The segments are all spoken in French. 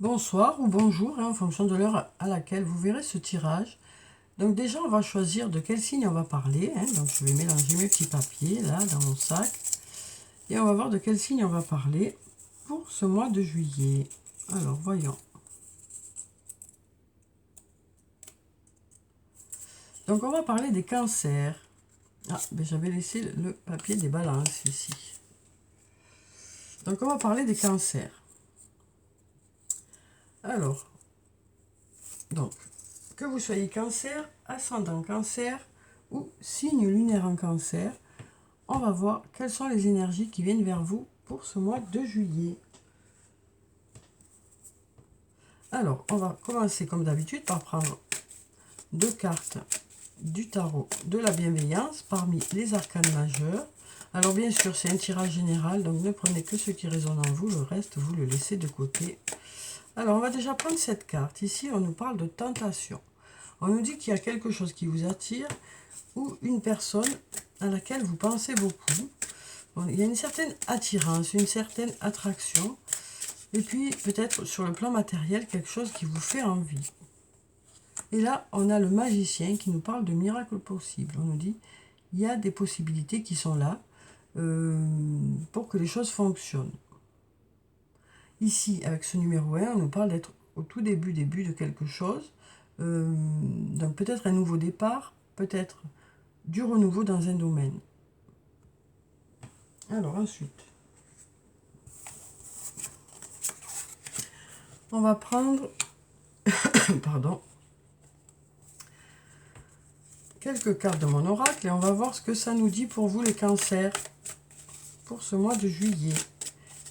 Bonsoir ou bonjour, en fonction de l'heure à laquelle vous verrez ce tirage. Donc déjà, on va choisir de quel signe on va parler. Donc je vais mélanger mes petits papiers là dans mon sac. Et on va voir de quel signe on va parler pour ce mois de juillet. Alors, voyons. Donc on va parler des cancers. Ah, ben j'avais laissé le papier des balances ici. Donc on va parler des cancers. Alors, donc, que vous soyez cancer, ascendant cancer ou signe lunaire en cancer, on va voir quelles sont les énergies qui viennent vers vous pour ce mois de juillet. Alors, on va commencer comme d'habitude par prendre deux cartes du tarot de la bienveillance parmi les arcanes majeurs. Alors bien sûr, c'est un tirage général, donc ne prenez que ce qui résonne en vous, le reste, vous le laissez de côté. Alors, on va déjà prendre cette carte. Ici, on nous parle de tentation. On nous dit qu'il y a quelque chose qui vous attire ou une personne à laquelle vous pensez beaucoup. Bon, il y a une certaine attirance, une certaine attraction. Et puis, peut-être sur le plan matériel, quelque chose qui vous fait envie. Et là, on a le magicien qui nous parle de miracles possibles. On nous dit, il y a des possibilités qui sont là pour que les choses fonctionnent. Ici, avec ce numéro 1, on nous parle d'être au tout début de quelque chose. Donc peut-être un nouveau départ, peut-être du renouveau dans un domaine. Alors ensuite, on va prendre pardon, quelques cartes de mon oracle et on va voir ce que ça nous dit pour vous les cancers pour ce mois de juillet.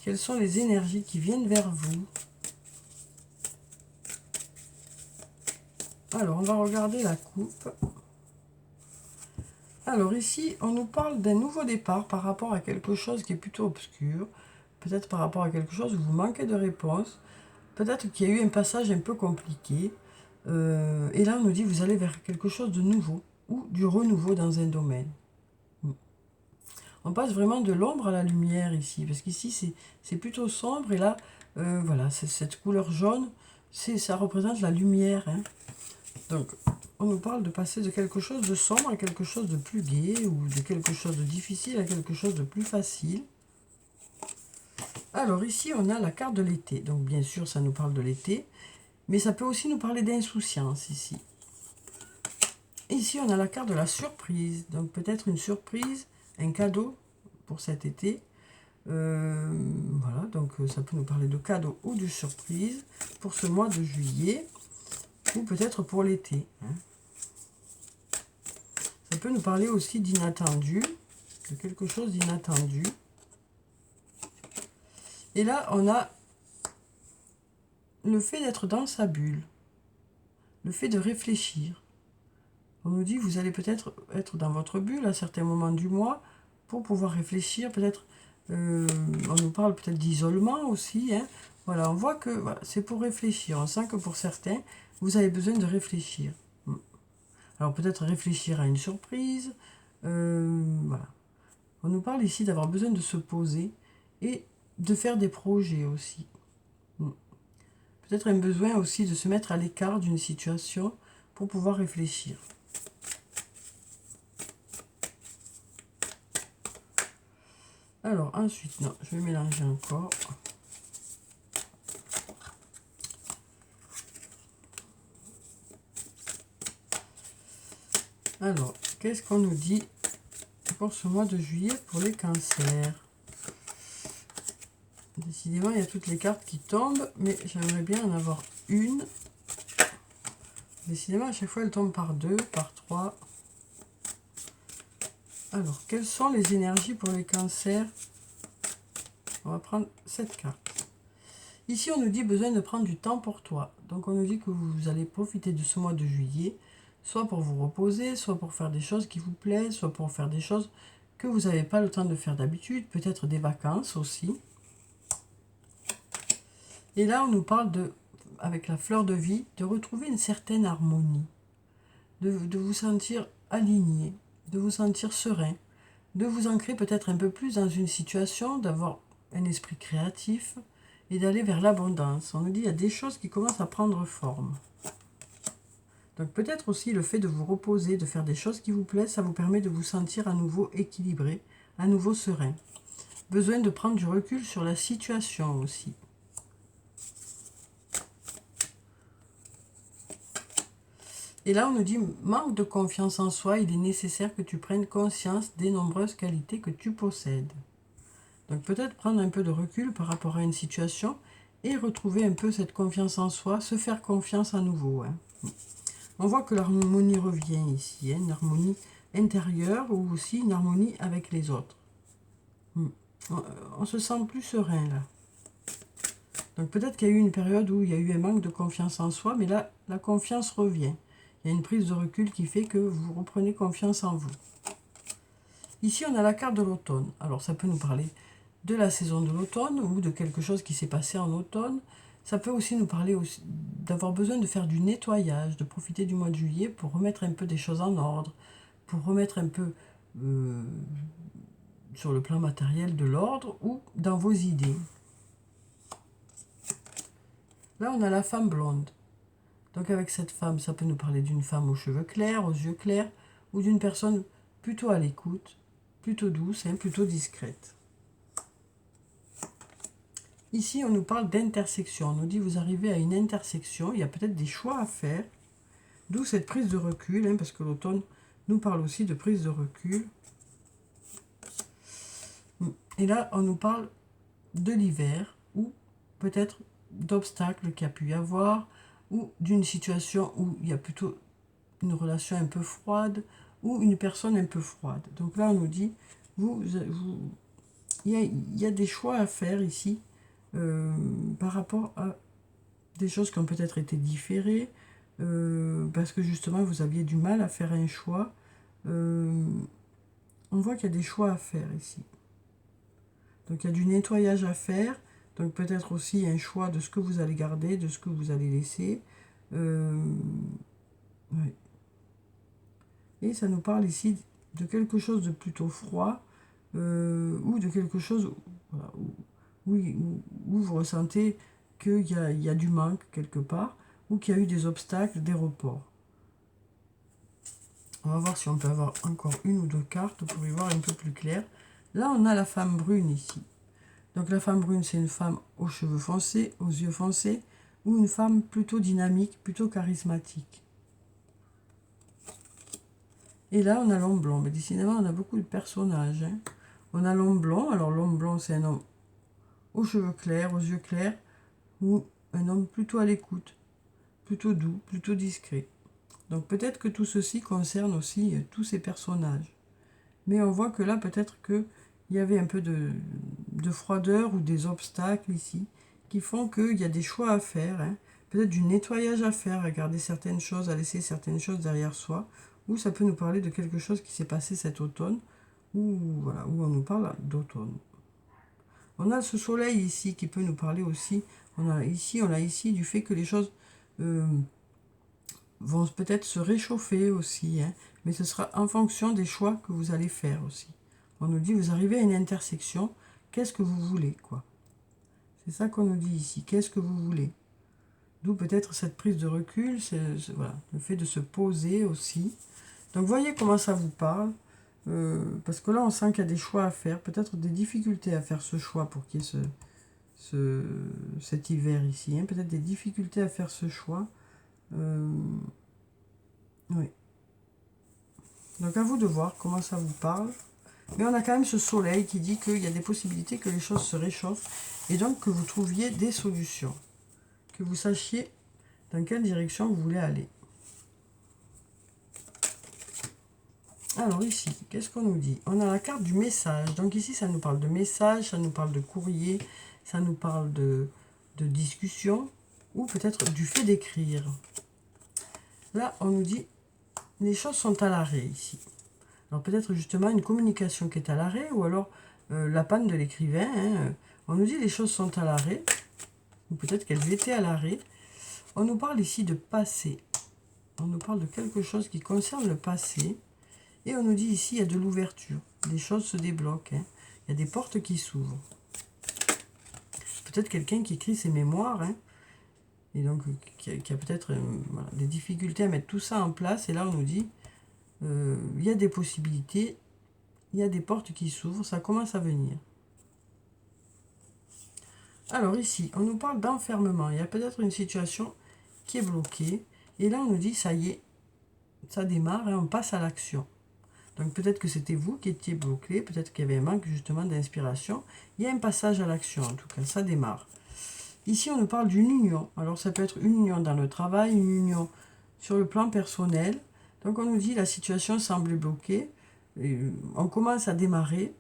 Quelles sont les énergies qui viennent vers vous? Alors, on va regarder la coupe. Alors ici, on nous parle d'un nouveau départ par rapport à quelque chose qui est plutôt obscur. Peut-être par rapport à quelque chose où vous manquez de réponse. Peut-être qu'il y a eu un passage un peu compliqué. Et là, on nous dit vous allez vers quelque chose de nouveau ou du renouveau dans un domaine. On passe vraiment de l'ombre à la lumière ici, parce qu'ici c'est plutôt sombre, et là, voilà, cette couleur jaune, ça représente la lumière. Donc, on nous parle de passer de quelque chose de sombre à quelque chose de plus gai, ou de quelque chose de difficile à quelque chose de plus facile. Alors ici, on a la carte de l'été. Donc, bien sûr, ça nous parle de l'été, mais ça peut aussi nous parler d'insouciance ici. Ici, on a la carte de la surprise. Donc, peut-être une surprise, un cadeau pour cet été. Voilà, donc ça peut nous parler de cadeaux ou de surprises pour ce mois de juillet, ou peut-être pour l'été. Ça peut nous parler aussi d'inattendu, de quelque chose d'inattendu. Et là, on a le fait d'être dans sa bulle, le fait de réfléchir. On nous dit, vous allez peut-être être dans votre bulle à certains moments du mois pour pouvoir réfléchir. Peut-être, on nous parle peut-être d'isolement aussi. Voilà, on voit que voilà, c'est pour réfléchir. On sent que pour certains, vous avez besoin de réfléchir. Alors peut-être réfléchir à une surprise. Voilà. On nous parle ici d'avoir besoin de se poser et de faire des projets aussi. Peut-être un besoin aussi de se mettre à l'écart d'une situation pour pouvoir réfléchir. Alors ensuite, non, je vais mélanger encore. Alors, qu'est-ce qu'on nous dit pour ce mois de juillet pour les cancers? Décidément, il y a toutes les cartes qui tombent, mais j'aimerais bien en avoir une. Décidément, à chaque fois, elles tombent par 2, par 3. Alors, quelles sont les énergies pour les cancers? On va prendre cette carte. Ici, on nous dit besoin de prendre du temps pour toi. Donc, on nous dit que vous allez profiter de ce mois de juillet, soit pour vous reposer, soit pour faire des choses qui vous plaisent, soit pour faire des choses que vous n'avez pas le temps de faire d'habitude, peut-être des vacances aussi. Et là, on nous parle de, avec la fleur de vie, de retrouver une certaine harmonie, de vous sentir aligné, de vous sentir serein, de vous ancrer peut-être un peu plus dans une situation, d'avoir un esprit créatif et d'aller vers l'abondance. On nous dit il y a des choses qui commencent à prendre forme. Donc peut-être aussi le fait de vous reposer, de faire des choses qui vous plaisent, ça vous permet de vous sentir à nouveau équilibré, à nouveau serein. Besoin de prendre du recul sur la situation aussi. Et là, on nous dit, manque de confiance en soi, il est nécessaire que tu prennes conscience des nombreuses qualités que tu possèdes. Donc peut-être prendre un peu de recul par rapport à une situation et retrouver un peu cette confiance en soi, se faire confiance à nouveau. Hein. On voit que l'harmonie revient ici, hein, une harmonie intérieure ou aussi une harmonie avec les autres. On se sent plus serein là. Donc peut-être qu'il y a eu une période où il y a eu un manque de confiance en soi, mais là, la confiance revient. Il y a une prise de recul qui fait que vous reprenez confiance en vous. Ici, on a la carte de l'automne. Alors, ça peut nous parler de la saison de l'automne ou de quelque chose qui s'est passé en automne. Ça peut aussi nous parler d'avoir besoin de faire du nettoyage, de profiter du mois de juillet pour remettre un peu des choses en ordre, pour remettre un peu sur le plan matériel de l'ordre ou dans vos idées. Là, on a la femme blonde. Donc avec cette femme, ça peut nous parler d'une femme aux cheveux clairs, aux yeux clairs, ou d'une personne plutôt à l'écoute, plutôt douce, hein, plutôt discrète. Ici, on nous parle d'intersection. On nous dit, vous arrivez à une intersection, il y a peut-être des choix à faire, d'où cette prise de recul, hein, parce que l'automne nous parle aussi de prise de recul. Et là, on nous parle de l'hiver, ou peut-être d'obstacles qu'il y a pu y avoir, ou d'une situation où il y a plutôt une relation un peu froide, ou une personne un peu froide. Donc là, on nous dit, il y a des choix à faire ici, par rapport à des choses qui ont peut-être été différées, parce que justement, vous aviez du mal à faire un choix. On voit qu'il y a des choix à faire ici. Donc il y a du nettoyage à faire, donc peut-être aussi un choix de ce que vous allez garder, de ce que vous allez laisser. Ouais. Et ça nous parle ici de quelque chose de plutôt froid, ou de quelque chose voilà, où vous ressentez qu'il y a du manque quelque part, ou qu'il y a eu des obstacles, des reports. On va voir si on peut avoir encore une ou deux cartes pour y voir un peu plus clair. Là, on a la femme brune ici. Donc la femme brune, c'est une femme aux cheveux foncés, aux yeux foncés, ou une femme plutôt dynamique, plutôt charismatique. Et là, on a l'homme blond. Mais décidément, on a beaucoup de personnages. Hein. On a l'homme blond. Alors l'homme blond, c'est un homme aux cheveux clairs, aux yeux clairs, ou un homme plutôt à l'écoute, plutôt doux, plutôt discret. Donc peut-être que tout ceci concerne aussi tous ces personnages. Mais on voit que là, peut-être qu'il y avait un peu de froideur ou des obstacles ici, qui font qu'il y a des choix à faire, hein. Peut-être du nettoyage à faire, à garder certaines choses, à laisser certaines choses derrière soi, ou ça peut nous parler de quelque chose qui s'est passé cet automne, ou voilà, où on nous parle d'automne. On a ce soleil ici qui peut nous parler aussi. On a ici du fait que les choses vont peut-être se réchauffer aussi, hein, mais ce sera en fonction des choix que vous allez faire aussi. On nous dit, vous arrivez à une intersection, qu'est-ce que vous voulez, quoi. C'est ça qu'on nous dit ici, qu'est-ce que vous voulez. D'où peut-être cette prise de recul, voilà, le fait de se poser aussi. Donc voyez comment ça vous parle, parce que là on sent qu'il y a des choix à faire, peut-être des difficultés à faire ce choix pour qu'il y ait cet hiver ici, hein, peut-être des difficultés à faire ce choix. Oui. Donc à vous de voir comment ça vous parle. Mais on a quand même ce soleil qui dit qu'il y a des possibilités que les choses se réchauffent et donc que vous trouviez des solutions. Que vous sachiez dans quelle direction vous voulez aller. Alors ici, qu'est-ce qu'on nous dit? On a la carte du message. Donc ici, ça nous parle de message, ça nous parle de courrier, ça nous parle de discussion ou peut-être du fait d'écrire. Là, on nous dit les choses sont à l'arrêt ici. Alors peut-être justement une communication qui est à l'arrêt ou alors la panne de l'écrivain. Hein. On nous dit les choses sont à l'arrêt ou peut-être qu'elles étaient à l'arrêt. On nous parle ici de passé. On nous parle de quelque chose qui concerne le passé. Et on nous dit ici, il y a de l'ouverture. Les choses se débloquent. Hein. Il y a des portes qui s'ouvrent. peut-être quelqu'un qui écrit ses mémoires, hein, et donc qui a peut-être voilà, des difficultés à mettre tout ça en place. Et là, on nous dit, il y a des possibilités, il y a des portes qui s'ouvrent, ça commence à venir. Alors ici, on nous parle d'enfermement. Il y a peut-être une situation qui est bloquée. Et là, on nous dit, ça y est, ça démarre et on passe à l'action. Donc peut-être que c'était vous qui étiez bloqué, peut-être qu'il y avait un manque justement d'inspiration. Il y a un passage à l'action, en tout cas, ça démarre. Ici, on nous parle d'une union. Alors ça peut être une union dans le travail, une union sur le plan personnel. Donc on nous dit, la situation semble bloquée. On commence à démarrer.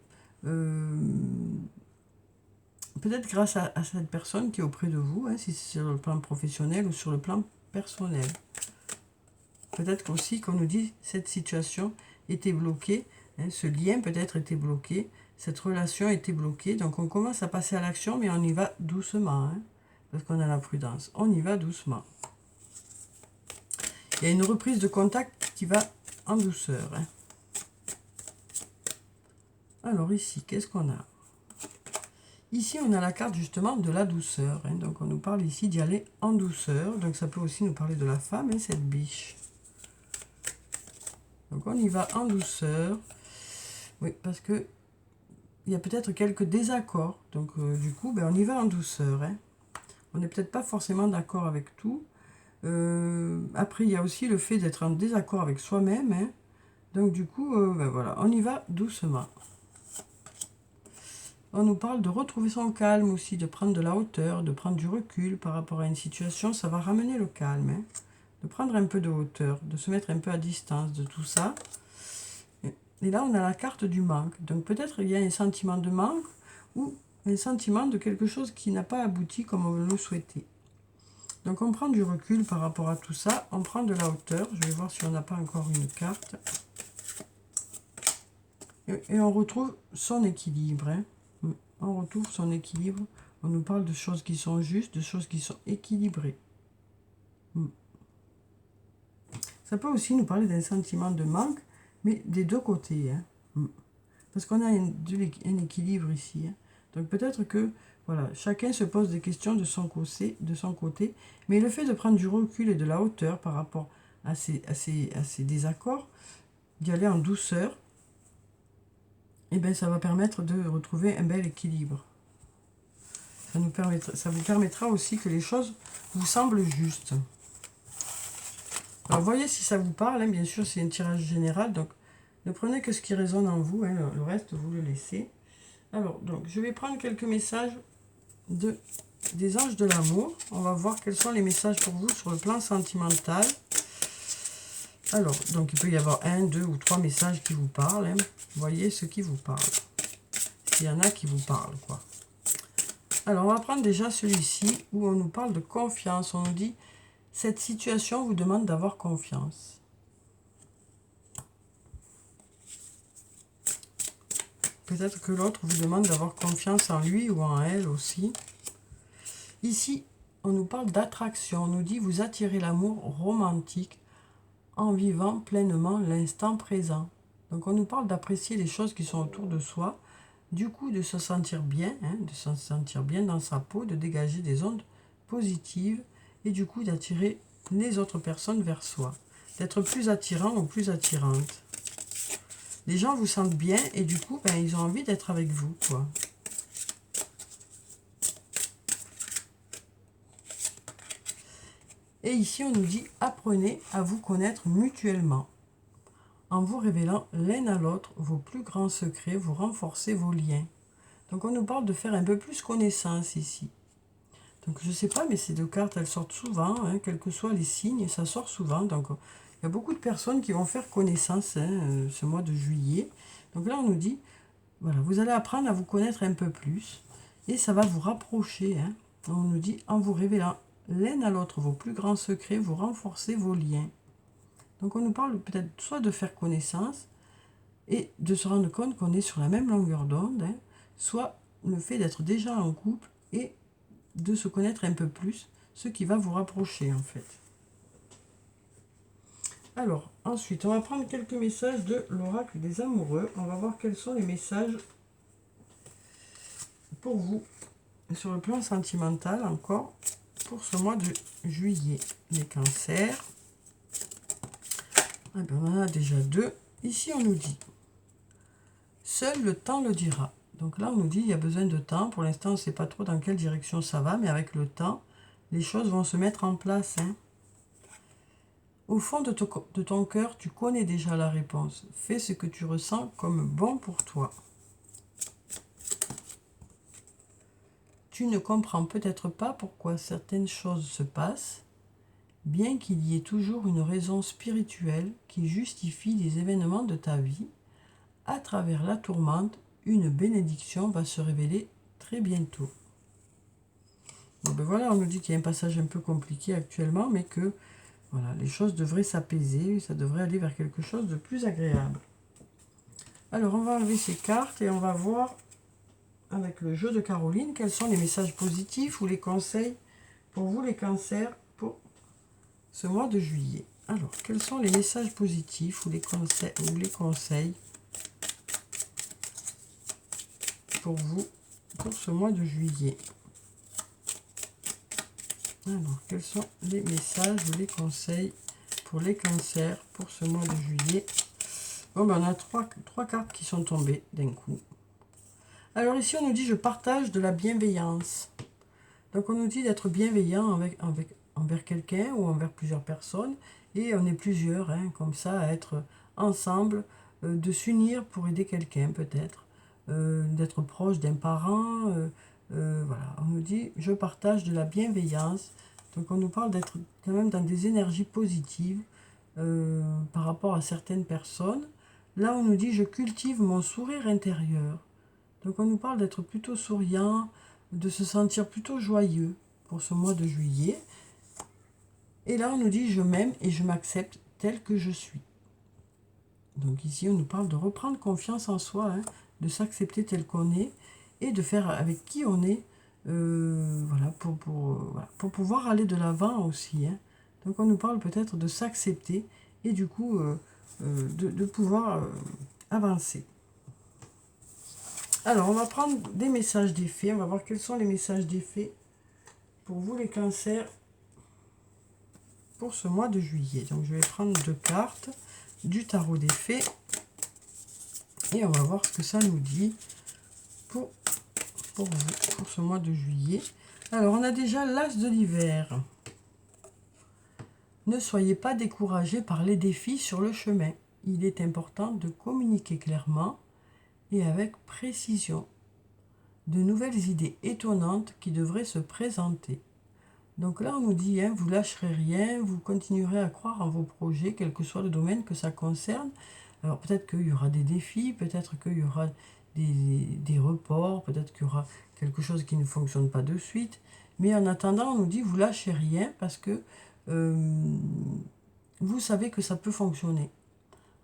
Peut-être grâce à cette personne qui est auprès de vous, hein, si c'est sur le plan professionnel ou sur le plan personnel. Peut-être aussi qu'on nous dit cette situation était bloquée, hein, ce lien peut-être était bloqué, cette relation était bloquée. Donc on commence à passer à l'action, mais on y va doucement, hein, parce qu'on a la prudence. On y va doucement. Il y a une reprise de contact qui va en douceur. Hein. Alors ici, qu'est-ce qu'on a? Ici, on a la carte justement de la douceur. Hein. Donc, on nous parle ici d'y aller en douceur. Donc, ça peut aussi nous parler de la femme, hein, cette biche. Donc, on y va en douceur. Oui, parce que il y a peut-être quelques désaccords. Donc, du coup, ben, on y va en douceur. Hein. On n'est peut-être pas forcément d'accord avec tout. Après, il y a aussi le fait d'être en désaccord avec soi-même. Hein. Donc, du coup, ben, voilà, on y va doucement. On nous parle de retrouver son calme aussi, de prendre de la hauteur, de prendre du recul par rapport à une situation. Ça va ramener le calme, hein, de prendre un peu de hauteur, de se mettre un peu à distance de tout ça. Et là, on a la carte du manque. Donc peut-être il y a un sentiment de manque ou un sentiment de quelque chose qui n'a pas abouti comme on le souhaitait. Donc on prend du recul par rapport à tout ça. On prend de la hauteur. Je vais voir si on n'a pas encore une carte. Et on retrouve son équilibre, hein. On retrouve son équilibre. On nous parle de choses qui sont justes, de choses qui sont équilibrées. Ça peut aussi nous parler d'un sentiment de manque, mais des deux côtés. Hein. Parce qu'on a un équilibre ici. Hein. Donc peut-être que voilà, chacun se pose des questions de son côté. Mais le fait de prendre du recul et de la hauteur par rapport à ces désaccords, d'y aller en douceur, et bien ça va permettre de retrouver un bel équilibre. Ça vous permettra aussi que les choses vous semblent justes. Alors voyez si ça vous parle, hein, bien sûr c'est un tirage général, donc ne prenez que ce qui résonne en vous, hein, le reste vous le laissez. Alors donc je vais prendre quelques messages des anges de l'amour. On va voir quels sont les messages pour vous sur le plan sentimental. Alors, donc il peut y avoir 1, 2 ou 3 messages qui vous parlent. Hein. Voyez ce qui vous parle. S'il y en a qui vous parlent, quoi. Alors, on va prendre déjà celui-ci où on nous parle de confiance. On nous dit, cette situation vous demande d'avoir confiance. Peut-être que l'autre vous demande d'avoir confiance en lui ou en elle aussi. Ici, on nous parle d'attraction. On nous dit, vous attirez l'amour romantique en vivant pleinement l'instant présent. Donc on nous parle d'apprécier les choses qui sont autour de soi, du coup de se sentir bien, hein, de se sentir bien dans sa peau, de dégager des ondes positives et du coup d'attirer les autres personnes vers soi, d'être plus attirant ou plus attirante. Les gens vous sentent bien et du coup ben, ils ont envie d'être avec vous, quoi. Et ici, on nous dit, apprenez à vous connaître mutuellement. En vous révélant l'un à l'autre vos plus grands secrets, vous renforcez vos liens. Donc, on nous parle de faire un peu plus connaissance ici. Donc, je ne sais pas, mais ces deux cartes, elles sortent souvent, hein, quels que soient les signes, ça sort souvent. Donc, il y a beaucoup de personnes qui vont faire connaissance hein, ce mois de juillet. Donc là, on nous dit, voilà, vous allez apprendre à vous connaître un peu plus et ça va vous rapprocher. Hein. On nous dit, en vous révélant l'un à l'autre vos plus grands secrets, vous renforcez vos liens. Donc on nous parle peut-être soit de faire connaissance et de se rendre compte qu'on est sur la même longueur d'onde, hein, soit le fait d'être déjà en couple et de se connaître un peu plus, ce qui va vous rapprocher en fait. Alors, ensuite, on va prendre quelques messages de l'oracle des amoureux. On va voir quels sont les messages pour vous sur le plan sentimental encore pour ce mois de juillet. Les cancers. Eh bien, on en a déjà 2. Ici, on nous dit seul le temps le dira. Donc là, on nous dit il y a besoin de temps. Pour l'instant, on ne sait pas trop dans quelle direction ça va, mais avec le temps, les choses vont se mettre en place. Hein. Au fond de ton cœur, tu connais déjà la réponse. Fais ce que tu ressens comme bon pour toi. Tu ne comprends peut-être pas pourquoi certaines choses se passent, bien qu'il y ait toujours une raison spirituelle qui justifie les événements de ta vie. À travers la tourmente, une bénédiction va se révéler très bientôt. Bon ben voilà, on nous dit qu'il y a un passage un peu compliqué actuellement, mais que voilà, les choses devraient s'apaiser, ça devrait aller vers quelque chose de plus agréable. Alors, on va enlever ces cartes et on va voir avec le jeu de Caroline quels sont les messages positifs ou les conseils pour vous les cancers pour ce mois de juillet. Alors, quels sont les messages positifs ou les conseils pour vous pour ce mois de juillet? Alors, quels sont les messages ou les conseils pour les cancers pour ce mois de juillet? Bon, ben on a trois cartes qui sont tombées d'un coup. Alors ici, on nous dit « Je partage de la bienveillance ». Donc, on nous dit d'être bienveillant envers quelqu'un ou envers plusieurs personnes. Et on est plusieurs, hein, comme ça, à être ensemble, de s'unir pour aider quelqu'un peut-être, d'être proche d'un parent. Voilà, on nous dit « Je partage de la bienveillance ». Donc, on nous parle d'être quand même dans des énergies positives par rapport à certaines personnes. Là, on nous dit « Je cultive mon sourire intérieur ». Donc, on nous parle d'être plutôt souriant, de se sentir plutôt joyeux pour ce mois de juillet. Et là, on nous dit « Je m'aime et je m'accepte tel que je suis ». Donc ici, on nous parle de reprendre confiance en soi, hein, de s'accepter tel qu'on est et de faire avec qui on est, voilà, pour pouvoir aller de l'avant aussi. Hein. Donc, on nous parle peut-être de s'accepter et du coup, de pouvoir avancer. Alors, on va prendre des messages d'effet. On va voir quels sont les messages d'effet pour vous, les cancers, pour ce mois de juillet. Donc, je vais prendre 2 cartes du tarot des fées. Et on va voir ce que ça nous dit pour vous, pour ce mois de juillet. Alors, on a déjà l'As de l'hiver. Ne soyez pas découragés par les défis sur le chemin. Il est important de communiquer clairement et avec précision. De nouvelles idées étonnantes qui devraient se présenter. Donc là, on nous dit, hein, vous lâcherez rien, vous continuerez à croire en vos projets, quel que soit le domaine que ça concerne. Alors peut-être qu'il y aura des défis, peut-être qu'il y aura des reports, peut-être qu'il y aura quelque chose qui ne fonctionne pas de suite. Mais en attendant, on nous dit, vous lâchez rien parce que vous savez que ça peut fonctionner.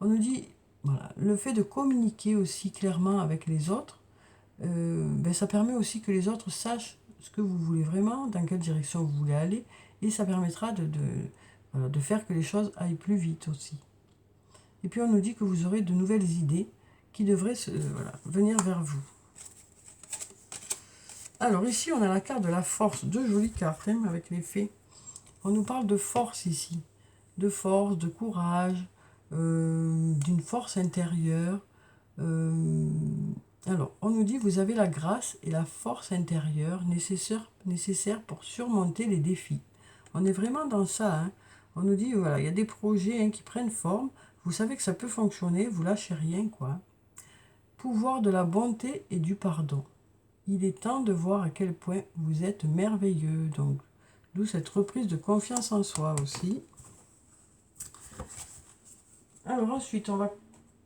On nous dit, voilà, le fait de communiquer aussi clairement avec les autres, ben ça permet aussi que les autres sachent ce que vous voulez vraiment, dans quelle direction vous voulez aller, et ça permettra de faire que les choses aillent plus vite aussi. Et puis on nous dit que vous aurez de nouvelles idées qui devraient venir vers vous. Alors ici on a la carte de la force, 2 jolies cartes hein, avec les fées. On nous parle de force ici, de force, de courage, d'une force intérieure. Alors, on nous dit, vous avez la grâce et la force intérieure nécessaires pour surmonter les défis. On est vraiment dans ça. Hein. On nous dit, voilà, il y a des projets hein, qui prennent forme. Vous savez que ça peut fonctionner, vous lâchez rien, quoi. Pouvoir de la bonté et du pardon. Il est temps de voir à quel point vous êtes merveilleux. Donc, d'où cette reprise de confiance en soi aussi. Alors ensuite, on va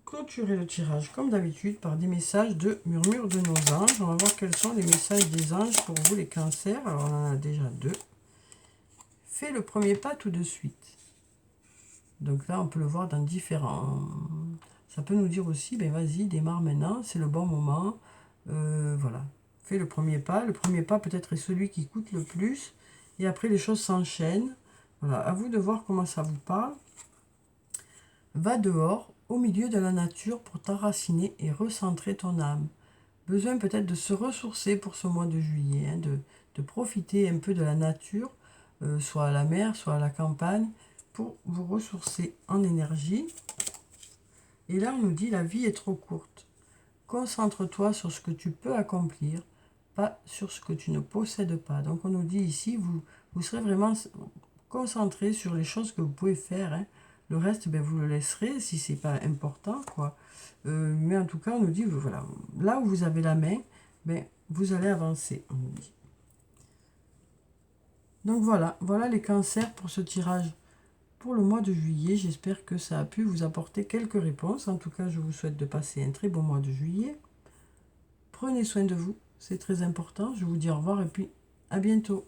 clôturer le tirage comme d'habitude par des messages de murmure de nos anges. On va voir quels sont les messages des anges pour vous les cancers. Alors on en a déjà 2. Fais le premier pas tout de suite. Donc là on peut le voir dans différents... Ça peut nous dire aussi, ben vas-y, démarre maintenant, c'est le bon moment. Voilà, fais le premier pas. Le premier pas peut-être est celui qui coûte le plus. Et après les choses s'enchaînent. Voilà, à vous de voir comment ça vous parle. Va dehors, au milieu de la nature, pour t'enraciner et recentrer ton âme. besoin peut-être de se ressourcer pour ce mois de juillet, hein, de profiter un peu de la nature, soit à la mer, soit à la campagne, pour vous ressourcer en énergie. Et là, on nous dit, la vie est trop courte. Concentre-toi sur ce que tu peux accomplir, pas sur ce que tu ne possèdes pas. Donc, on nous dit ici, vous serez vraiment concentré sur les choses que vous pouvez faire, hein. Le reste, ben, vous le laisserez si c'est pas important, quoi. Mais en tout cas, on nous dit, voilà, là où vous avez la main, ben, vous allez avancer, on nous dit. Donc voilà, voilà les cancers pour ce tirage pour le mois de juillet. J'espère que ça a pu vous apporter quelques réponses. En tout cas, je vous souhaite de passer un très bon mois de juillet. Prenez soin de vous, c'est très important. Je vous dis au revoir et puis à bientôt.